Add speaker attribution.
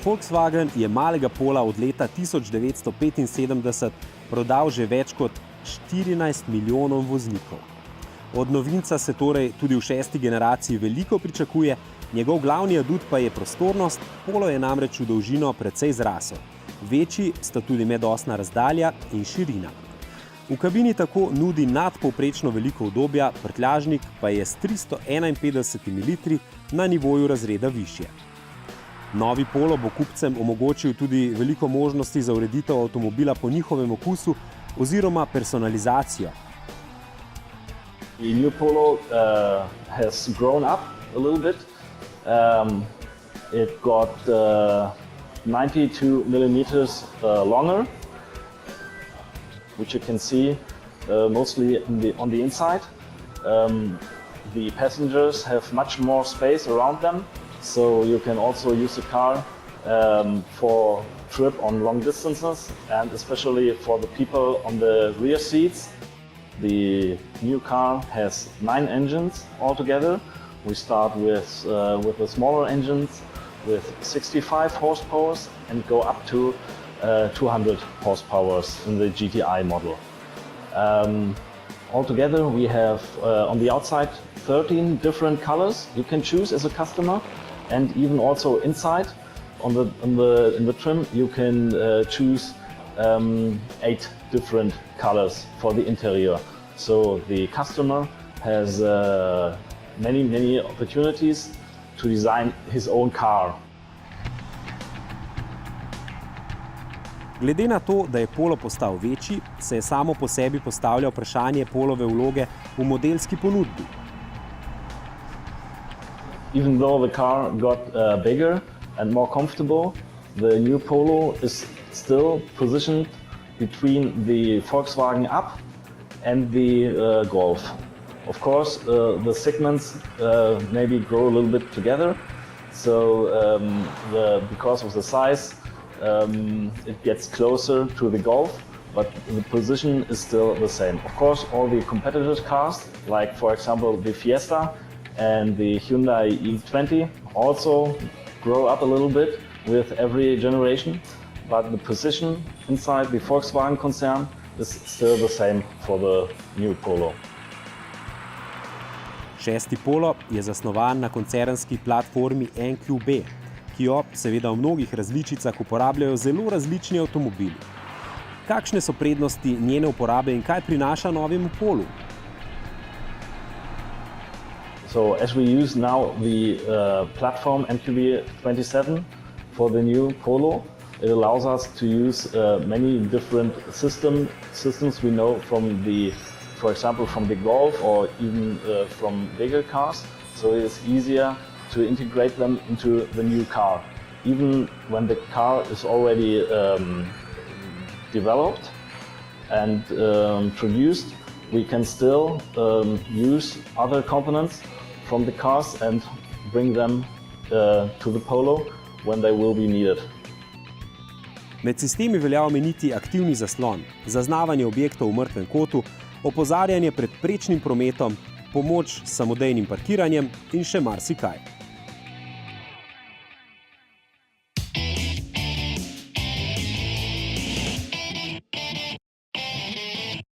Speaker 1: Volkswagen je malega pola od leta 1975 prodal že več kot 14 milijonom voznikov. Od novinca se torej tudi v šesti generaciji veliko pričakuje, njegov glavni adut pa je prostornost, polo je namreč v dolžino precej zrasel. Večji sta tudi medosna razdalja in širina. V kabini tako nudi nadpovprečno veliko udobja, prtljažnik pa je s 351 litri na nivoju razreda višje. Novi polo bo kupcem omogočil tudi veliko možnosti za ureditev avtomobila po njihovem okusu oziroma personalizacijo.
Speaker 2: The new Polo has grown up a little bit. It got 92 millimeters longer, which you can see mostly on the inside. The passengers have much more space around them, so you can also use the car for trip on long distances, and especially for the people on the rear seats. The new car has 9 engines altogether. We start with the smaller engines with 65 horsepower and go up to 200 horsepower in the GTI model. Altogether we have on the outside 13 different colors you can choose as a customer, and even also inside in the trim you can choose 8 different colors for the interior. So the customer has many opportunities to design his own car.
Speaker 1: Glede na to, da je polo postal večji, se je samo po sebi postavlja vprašanje polove vloge v modelski ponudbi.
Speaker 2: Even though the car got bigger and more comfortable, the new Polo is still positioned between the Volkswagen Up and the Golf. Of course, the segments maybe grow a little bit together, so because of the size, it gets closer to the Golf, but the position is still the same. Of course, all the competitor cars, like for example the Fiesta and the Hyundai i20, also grow up a little bit with every generation, but the position inside the Volkswagen concern is still the same for the new Polo.
Speaker 1: Šesti polo je zasnovan na koncernski platformi NQB, ki jo seveda v mnogih različicah uporabljajo zelo različni avtomobili. Kakšne so prednosti njene uporabe in kaj prinaša novemu polu?
Speaker 2: So as we use now the platform NQB27 for the new Polo, it allows us to use many different systems we know from for example from the Golf or even from bigger cars. So it's easier to integrate them into the new car. Even when the car is already developed and produced, we can still use other components from the cars and bring them to the Polo when they will be needed.
Speaker 1: Med sistemi velja omeniti aktivni zaslon, zaznavanje objektov v mrtvem kotu, opozarjanje pred prečnim prometom, pomoč s samodejnim parkiranjem in še marsikaj.